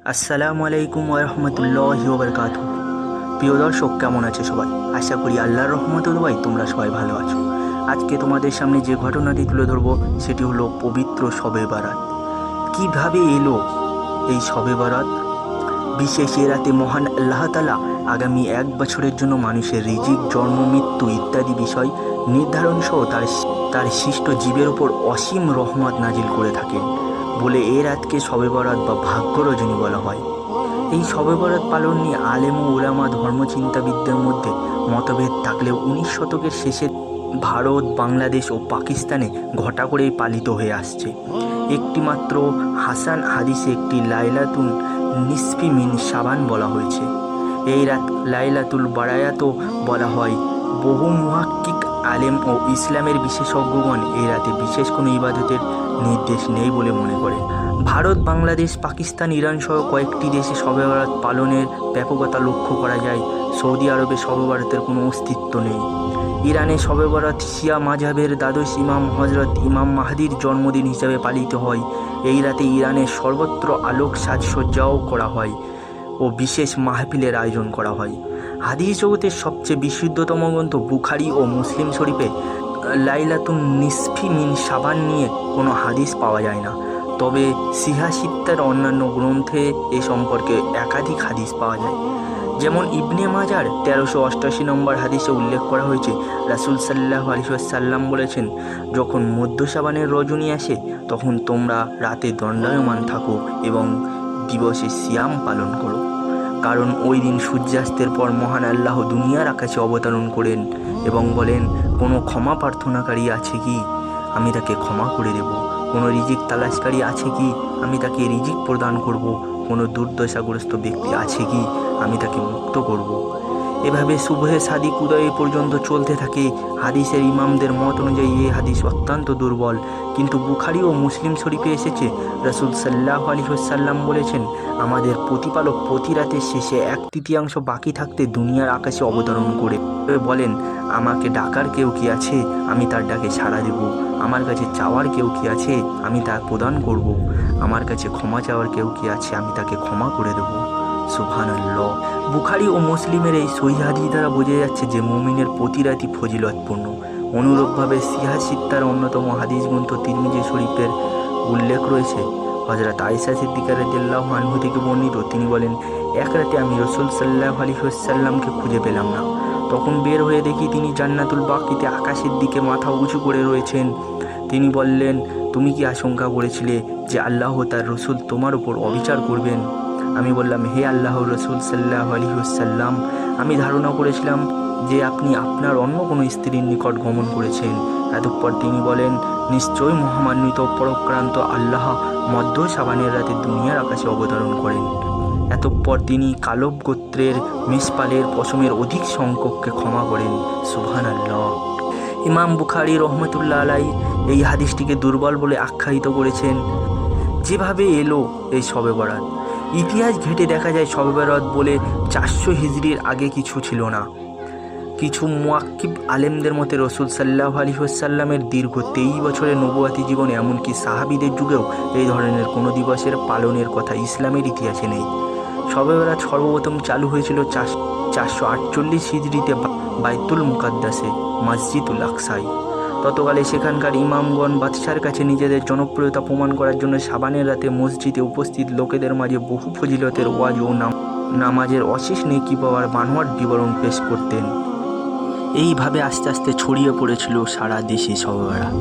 আসসালামু আলাইকুম ওরহমতুল্লাহি ওবরকাতুহু। প্রিয় দর্শক, কেমন আছে সবাই? আশা করি আল্লাহর রহমতে ভাই তোমরা সবাই ভালো আছো। আজকে তোমাদের সামনে যে ঘটনাটি তুলে ধরবো সেটি হলো পবিত্র শবে বারাত। কীভাবে এলো এই শবে বারাত? বিশেষ এ রাতে মহান আল্লাহ তাআলা আগামী 1 বছরের জন্য মানুষের রিজিক, জন্ম, মৃত্যু ইত্যাদি বিষয় নির্ধারণ সহ তার সৃষ্ট জীবের উপর অসীম রহমত নাজিল করে থাকেন বলে এ রাতকে শবে বরাত বা ভাগ্য রজনী বলা হয়। এই শবে বরাত পালন নিয়ে আলেম ও উলামা ধর্মচিন্তাবিদদের মধ্যে মতভেদ থাকলেও 19 শতকের শেষে ভারত, বাংলাদেশ ও পাকিস্তানে ঘটা করেই পালিত হয়ে আসছে। একটিমাত্র হাসান হাদিসে একটি লাইলাতুন নিসফি মিন শাবান বলা হয়েছে। এই রাত লাইলাতুল বারায়াতও বলা হয়। বহু মুহাক্কিক আলেম ও ইসলামের বিশেষজ্ঞগণ এই রাতে বিশেষ কোনো ইবাদতের নির্দেশ নেই বলে মনে করেন। ভারত, বাংলাদেশ, পাকিস্তান, ইরান সহ কয়েকটি দেশে শবে বরাত পালনের ব্যাপকতা লক্ষ্য করা যায়। সৌদি আরবে শবে বরাতের কোনো অস্তিত্ব নেই। ইরানে শবে বরাত শিয়া মাযহাবের দ্বাদশ ইমাম হজরত ইমাম মাহদির জন্মদিন হিসাবে পালিত হয়। এই রাতে ইরানের সর্বত্র আলোক সাজসজ্জাও করা হয় ও বিশেষ মাহফিলের আয়োজন করা হয়। হাদিস জগতের সবচেয়ে বিশুদ্ধতম গ্রন্থ বুখারী ও মুসলিম শরীফে লাইলাতুন নিসফি মিন শাবান নিয়ে কোনো হাদিস পাওয়া যায় না। তবে সিহা সিত্তার অন্যান্য গ্রন্থে এ সম্পর্কে একাধিক হাদিস পাওয়া যায়। যেমন ইবনে মাজার 1388 নম্বর হাদিসে উল্লেখ করা হয়েছে, রাসূল সাল্লাল্লাহু আলাইহি ওয়াসাল্লাম বলেছেন, যখন মধ্য শাবানের রজনী আসে তখন তোমরা রাতে দণ্ডায়মান থাকো এবং দিবসে সিয়াম পালন করো, কারণ ওই দিন সূর্যাস্তের পর মহান আল্লাহ দুনিয়ার আকাশে অবতরণ করেন এবং বলেন, কোনো ক্ষমা প্রার্থনাকারী আছে কি? আমি তাকে ক্ষমা করে দেব। কোনো রিজিক তালাশকারী আছে কি? আমি তাকে রিজিক প্রদান করব। কোনো দুর্দশাগ্রস্ত ব্যক্তি আছে কি? আমি তাকে মুক্ত করব। এভাবে শুভে সাদিক উদয় পর্যন্ত চলতে থাকে। হাদিসের ইমামদের মত অনুযায়ী এই হাদিস অত্যন্ত দুর্বল, কিন্তু বুখারী ও মুসলিম শরীফে এসেছে, রাসূল সাল্লাল্লাহু আলাইহি ওয়াসাল্লাম বলেছেন, আমাদের প্রতিপালক প্রতি রাতের শেষে 1/3 বাকি থাকতে দুনিয়ার আকাশে অবতরণ করে বলেন, আমাকে ডাকার কেউ কি আছে? আমি তার ডাকে সাড়া দেব। আমার কাছে চাওয়ার কেউ কি আছে? আমি তা প্রদান করব। আমার কাছে ক্ষমা চাওয়ার কেউ কি আছে? আমি তাকে ক্ষমা করে দেব। সুবহানাল্লাহ। বুখারী ও মুসলিমের এই সহিহ হাদিস দ্বারা বোঝা যাচ্ছে যে মুমিনের প্রতি রাতই ফজিলতপূর্ণ। অনুরূপভাবে সিহা সিত্তার অন্যতম হাদিস গ্রন্থ তিরমিজি শরীফের উল্লেখ রয়েছে, হযরত আয়েশা সিদ্দিকা রাদিয়াল্লাহু আনহা থেকে বর্ণিত, তিনি বলেন, এক রাতে আমি রাসূল সাল্লাল্লাহু আলাইহি ওয়াসাল্লামকে খুঁজে পেলাম না। তখন বের হয়ে দেখি তিনি জান্নাতুল বাকিতে আকাশের দিকে মাথা উঁচু করে রয়েছেন। তিনি বললেন, তুমি কি আশঙ্কা করেছিলে যে আল্লাহ তার রসুল তোমার উপর অবিচার করবেন? আমি বললাম, হে আল্লাহর রসুল সাল্লাল্লাহু আলাইহি ওয়াসাল্লাম, আমি ধারণা করেছিলাম যে আপনি আপনার অন্য কোনো স্ত্রীর নিকট গমন করেছেন। এতঃপর তিনি বলেন, নিশ্চয়ই মহামান্বিত পরাক্রান্ত আল্লাহ মধ্য শাবানের রাতে দুনিয়ার আকাশে অবতরণ করেন। এতঃপর তিনি কালব গোত্রের মিসপালের পশমের অধিক সংখ্যককে ক্ষমা করেন। সুবহানাল্লাহ। ইমাম বুখারী রহমতুল্লাহ আলাইহি এই হাদিসটিকে দুর্বল বলে আখ্যায়িত করেছেন। যেভাবে এলো এই শবে বরাত, ইতিহাস ঘেঁটে দেখা যায় শবে বরাত বলে 400 হিজরির আগে কিছু ছিল না। কিছু মুয়াক্কিব আলেমদের মতে রাসূল সাল্লাল্লাহু আলাইহি ওয়াসাল্লামের দীর্ঘ 23 বছরের নবুয়াতি জীবনে এমনকি সাহাবীদের যুগেও এই ধরনের কোনো দিবসের পালনের কথা ইসলামের ইতিহাসে নেই। শবে বরাত সর্বপ্রথম চালু হয়েছিল 448 হিজরিতে বাইতুল মুকাদ্দাসে মসজিদুল আকসায়। ততকালে সেখানকার ইমামগণ বাদশার কাছে নিজেদের জনপ্রিয়তা প্রমাণ করার জন্য শাবানের রাতে মসজিদে উপস্থিত লোকেদের মাঝে বহু ফজিলতের ওয়াজ ও নামাজের অশেষ নেকি পাওয়ার বানোয়াট বিবরণ পেশ করতেন। এইভাবে আস্তে আস্তে ছড়িয়ে পড়েছিল সারা দেশে শবে বরাত।